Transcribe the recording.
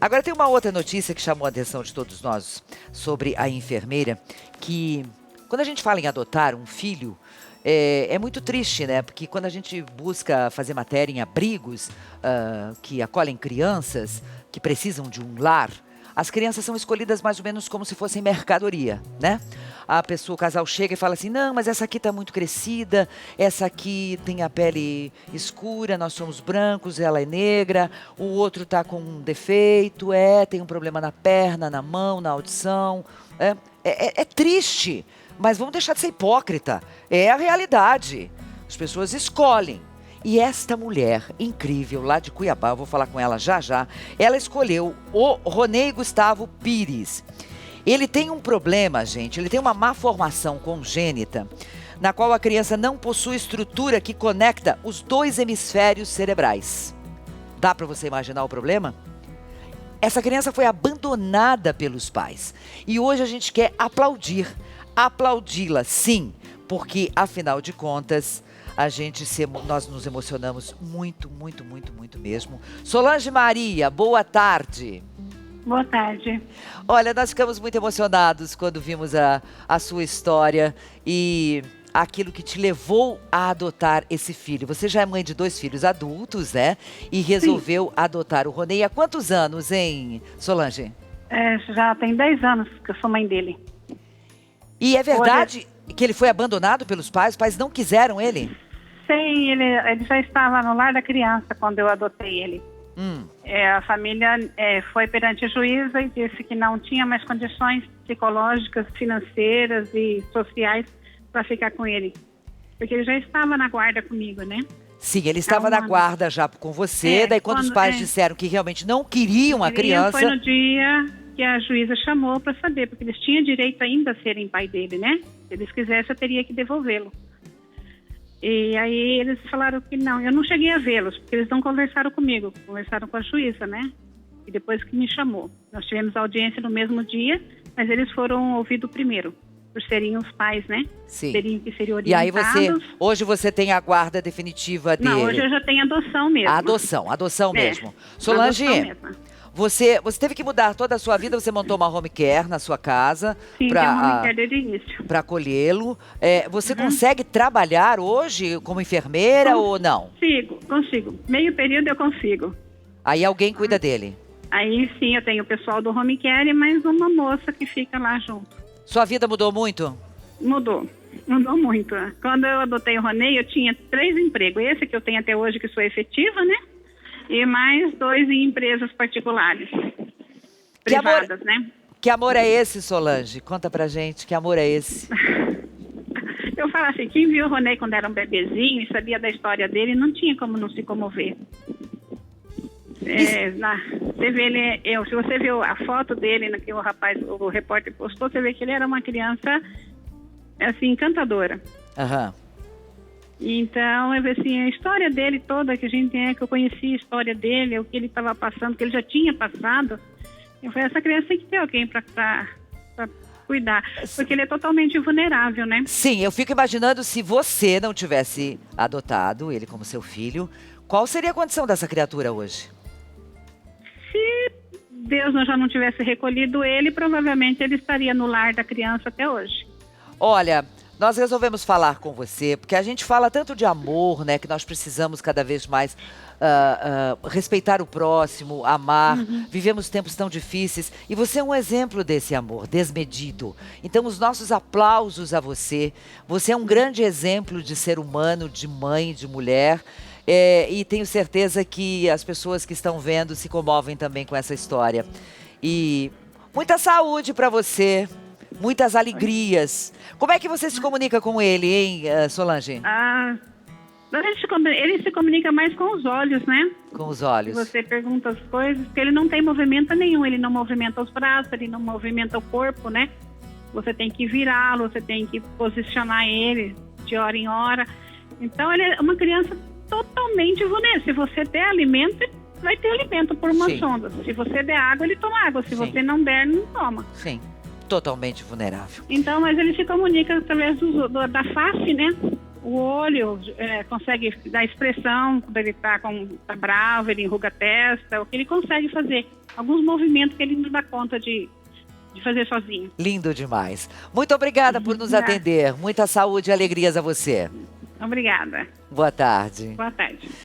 Agora tem uma outra notícia que chamou a atenção de todos nós sobre a enfermeira, que quando a gente fala em adotar um filho, é muito triste, né? Porque quando a gente busca fazer matéria em abrigos que acolhem crianças que precisam de um lar, as crianças são escolhidas mais ou menos como se fossem mercadoria, né? O casal chega e fala assim, não, mas essa aqui está muito crescida, essa aqui tem a pele escura, nós somos brancos, ela é negra, o outro está com um defeito, tem um problema na perna, na mão, na audição. É triste, mas vamos deixar de ser hipócrita. É a realidade. As pessoas escolhem. E esta mulher incrível, lá de Cuiabá, eu vou falar com ela já já, ela escolheu o Ronei Gustavo Pires. Ele tem um problema, gente, ele tem uma má formação congênita, na qual a criança não possui estrutura que conecta os dois hemisférios cerebrais. Dá para você imaginar o problema? Essa criança foi abandonada pelos pais. E hoje a gente quer aplaudi-la, sim, porque, afinal de contas, nós nos emocionamos muito, muito, muito, muito mesmo. Solange Maria, boa tarde. Boa tarde. Olha, nós ficamos muito emocionados quando vimos a sua história e aquilo que te levou a adotar esse filho. Você já é mãe de 2 filhos adultos, né? E resolveu adotar o Ronei. Há quantos anos, hein, Solange? Já tem 10 anos que eu sou mãe dele. E é verdade que ele foi abandonado pelos pais? Os pais não quiseram ele? Sim, ele já estava no lar da criança quando eu adotei ele. A família foi perante a juíza e disse que não tinha mais condições psicológicas, financeiras e sociais para ficar com ele. Porque ele já estava na guarda comigo, né? Sim, ele estava na guarda já com você, daí quando os pais disseram que realmente não queriam a criança... Foi no dia que a juíza chamou para saber, porque eles tinham direito ainda a serem pai dele, né? Se eles quisessem, eu teria que devolvê-lo. E aí eles falaram que não, eu não cheguei a vê-los, porque eles não conversaram comigo, conversaram com a juíza, né? E depois que me chamou. Nós tivemos audiência no mesmo dia, mas eles foram ouvidos primeiro, por serem os pais, né? Sim. Teriam que ser orientados. E aí hoje você tem a guarda definitiva dele? Não, hoje eu já tenho adoção mesmo. Adoção mesmo. Solange, você teve que mudar toda a sua vida, você montou uma home care na sua casa. Sim, tem uma home care desde o início. Para acolhê-lo. Você consegue trabalhar hoje como enfermeira ou não? Consigo. Meio período eu consigo. Aí alguém cuida dele? Aí sim, eu tenho o pessoal do home care e mais uma moça que fica lá junto. Sua vida mudou muito? Mudou muito. Quando eu adotei o Ronei, eu tinha 3 empregos. Esse que eu tenho até hoje, que sou efetiva, né? E mais 2 em empresas particulares, privadas, né? Que amor é esse, Solange? Conta pra gente, que amor é esse? Eu falo assim, quem viu o Ronei quando era um bebezinho e sabia da história dele, não tinha como não se comover. Você vê se você viu a foto dele, que o repórter postou, você vê que ele era uma criança, assim, encantadora. Então, assim, a história dele toda, que eu conheci a história dele, o que ele estava passando, que ele já tinha passado, eu falei, essa criança tem que ter alguém para cuidar, porque ele é totalmente vulnerável, né? Sim, eu fico imaginando se você não tivesse adotado ele como seu filho, qual seria a condição dessa criatura hoje? Se Deus já não tivesse recolhido ele, provavelmente ele estaria no lar da criança até hoje. Olha, nós resolvemos falar com você, porque a gente fala tanto de amor, né? Que nós precisamos cada vez mais respeitar o próximo, amar. Vivemos tempos tão difíceis e você é um exemplo desse amor desmedido. Então, os nossos aplausos a você. Você é um grande exemplo de ser humano, de mãe, de mulher. E tenho certeza que as pessoas que estão vendo se comovem também com essa história. E muita saúde para você. Muitas alegrias. Como é que você se comunica com ele, hein, Solange? Ele se comunica mais com os olhos, né? Com os olhos. Você pergunta as coisas, porque ele não tem movimento nenhum. Ele não movimenta os braços, ele não movimenta o corpo, né? Você tem que virá-lo, você tem que posicionar ele de hora em hora. Então, ele é uma criança totalmente vulnerável. Se você der alimento, vai ter alimento por uma sonda. Se você der água, ele toma água. Se você não der, não toma. Sim. Totalmente vulnerável. Então, mas ele se comunica através da face, né? O olho consegue dar expressão, quando ele tá bravo, ele enruga a testa, o que ele consegue fazer. alguns movimentos que ele não dá conta de fazer sozinho. Lindo demais. Muito obrigada por nos atender. Muita saúde e alegrias a você. Obrigada. Boa tarde. Boa tarde.